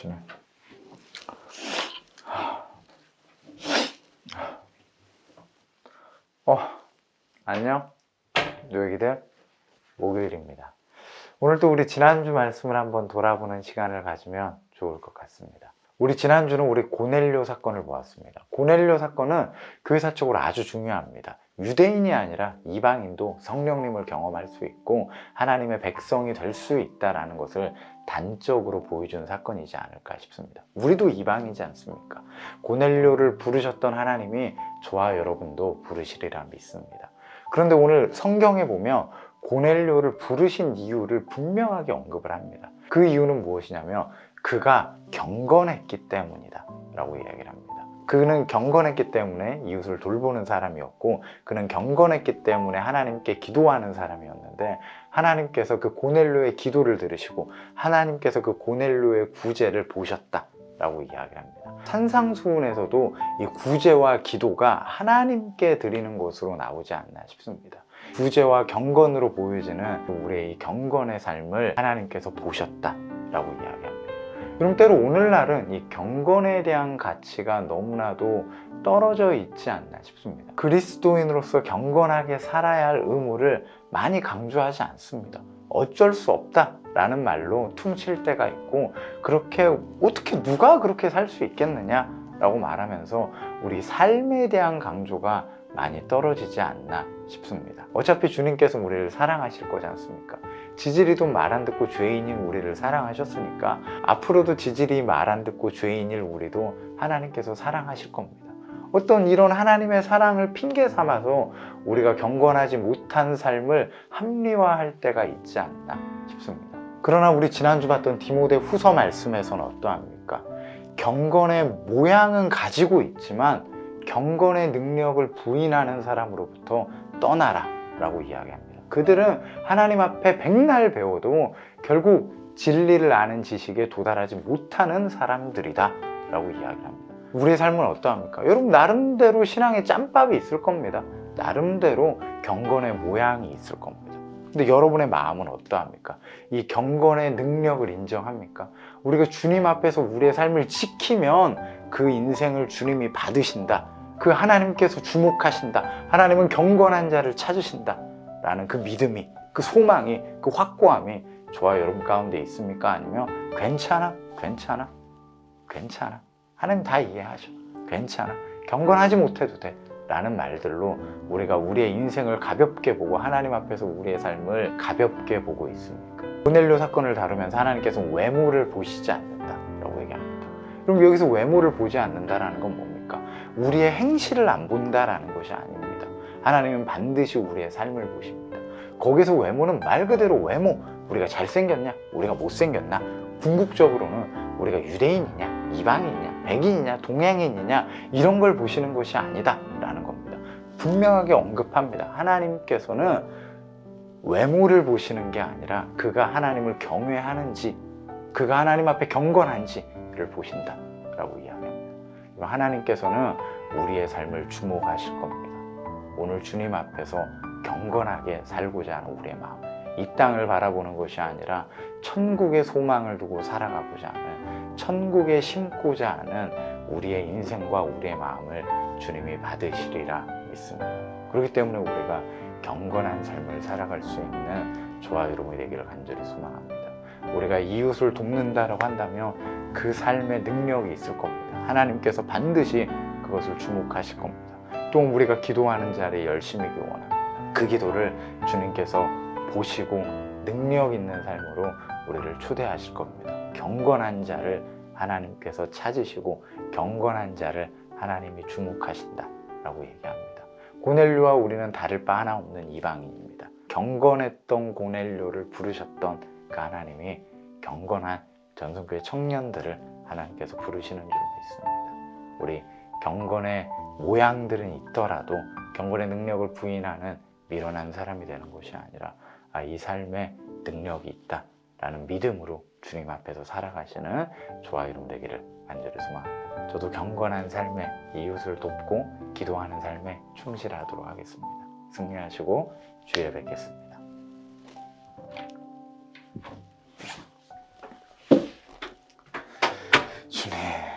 아침에. 안녕 노예기들, 목요일입니다. 오늘 또 우리 지난주 말씀을 한번 돌아보는 시간을 가지면 좋을 것 같습니다. 우리 지난주는 우리 고넬료 사건을 보았습니다. 고넬료 사건은 교회사적으로 아주 중요합니다. 유대인이 아니라 이방인도 성령님을 경험할 수 있고 하나님의 백성이 될 수 있다는 것을 단적으로 보여준 사건이지 않을까 싶습니다. 우리도 이방이지 않습니까? 고넬료를 부르셨던 하나님이 저와 여러분도 부르시리라 믿습니다. 그런데 오늘 성경에 보면 고넬료를 부르신 이유를 분명하게 언급을 합니다. 그 이유는 무엇이냐면 그가 경건했기 때문이다 라고 이야기를 합니다. 그는 경건했기 때문에 이웃을 돌보는 사람이었고 그는 경건했기 때문에 하나님께 기도하는 사람이었는데 하나님께서 그 고넬료의 기도를 들으시고 하나님께서 그 고넬료의 구제를 보셨다 라고 이야기를 합니다. 산상수훈에서도 이 구제와 기도가 하나님께 드리는 것으로 나오지 않나 싶습니다. 구제와 경건으로 보여지는 우리의 이 경건의 삶을 하나님께서 보셨다 라고 이야기합니다. 그럼 때로 오늘날은 이 경건에 대한 가치가 너무나도 떨어져 있지 않나 싶습니다. 그리스도인으로서 경건하게 살아야 할 의무를 많이 강조하지 않습니다. 어쩔 수 없다 라는 말로 퉁칠 때가 있고 그렇게 어떻게 누가 그렇게 살 수 있겠느냐 라고 말하면서 우리 삶에 대한 강조가 많이 떨어지지 않나 싶습니다. 어차피 주님께서 우리를 사랑하실 거지 않습니까? 지질이도 말 안 듣고 죄인인 우리를 사랑하셨으니까 앞으로도 지질이 말 안 듣고 죄인일 우리도 하나님께서 사랑하실 겁니다. 어떤 이런 하나님의 사랑을 핑계 삼아서 우리가 경건하지 못한 삶을 합리화할 때가 있지 않나 싶습니다. 그러나 우리 지난주 봤던 디모데 후서 말씀에서는 어떠합니까? 경건의 모양은 가지고 있지만 경건의 능력을 부인하는 사람으로부터 떠나라 라고 이야기합니다. 그들은 하나님 앞에 백날 배워도 결국 진리를 아는 지식에 도달하지 못하는 사람들이다 라고 이야기합니다. 우리의 삶은 어떠합니까? 여러분 나름대로 신앙의 짬밥이 있을 겁니다. 나름대로 경건의 모양이 있을 겁니다. 근데 여러분의 마음은 어떠합니까? 이 경건의 능력을 인정합니까? 우리가 주님 앞에서 우리의 삶을 지키면 그 인생을 주님이 받으신다. 그 하나님께서 주목하신다. 하나님은 경건한 자를 찾으신다. 라는 그 믿음이, 그 소망이, 그 확고함이 저와 여러분 가운데 있습니까? 아니면 괜찮아? 하나님 다 이해하셔. 괜찮아. 경건하지 못해도 돼. 라는 말들로 우리가 우리의 인생을 가볍게 보고 하나님 앞에서 우리의 삶을 가볍게 보고 있습니까? 고넬료 사건을 다루면서 하나님께서 외모를 보시지 않는다 라고 얘기합니다. 그럼 여기서 외모를 보지 않는다라는 건 뭡니까? 우리의 행실을 안 본다라는 것이 아닙니다. 하나님은 반드시 우리의 삶을 보십니다. 거기서 외모는 말 그대로 외모, 우리가 잘생겼냐, 우리가 못생겼나, 궁극적으로는 우리가 유대인이냐, 이방인이냐, 백인이냐, 동양인이냐 이런 걸 보시는 것이 아니다 라는 겁니다. 분명하게 언급합니다. 하나님께서는 외모를 보시는 게 아니라 그가 하나님을 경외하는지 그가 하나님 앞에 경건한지를 보신다 라고 이야기합니다. 하나님께서는 우리의 삶을 주목하실 겁니다. 오늘 주님 앞에서 경건하게 살고자 하는 우리의 마음, 이 땅을 바라보는 것이 아니라 천국의 소망을 두고 살아가고자 하는, 천국에 심고자 하는 우리의 인생과 우리의 마음을 주님이 받으시리라 믿습니다. 그렇기 때문에 우리가 경건한 삶을 살아갈 수 있는 저와 여러분이 되기를 간절히 소망합니다. 우리가 이웃을 돕는다라고 한다면 그 삶의 능력이 있을 겁니다. 하나님께서 반드시 그것을 주목하실 겁니다. 또 우리가 기도하는 자리에 열심히 원합니다. 그 기도를 주님께서 보시고 능력 있는 삶으로 우리를 초대하실 겁니다. 경건한 자를 하나님께서 찾으시고 경건한 자를 하나님이 주목하신다 라고 얘기합니다. 고넬료와 우리는 다를 바 하나 없는 이방인입니다. 경건했던 고넬료를 부르셨던 그 하나님이 경건한 전성교회 청년들을 하나님께서 부르시는 줄 믿습니다. 우리 경건의 모양들은 있더라도 경건의 능력을 부인하는 미련한 사람이 되는 것이 아니라 이 삶에 능력이 있다 라는 믿음으로 주님 앞에서 살아가시는 저와 여러분 되기를 간절히 소망합니다. 저도 경건한 삶에 이웃을 돕고 기도하는 삶에 충실하도록 하겠습니다. 승리하시고 주에 뵙겠습니다. 주님.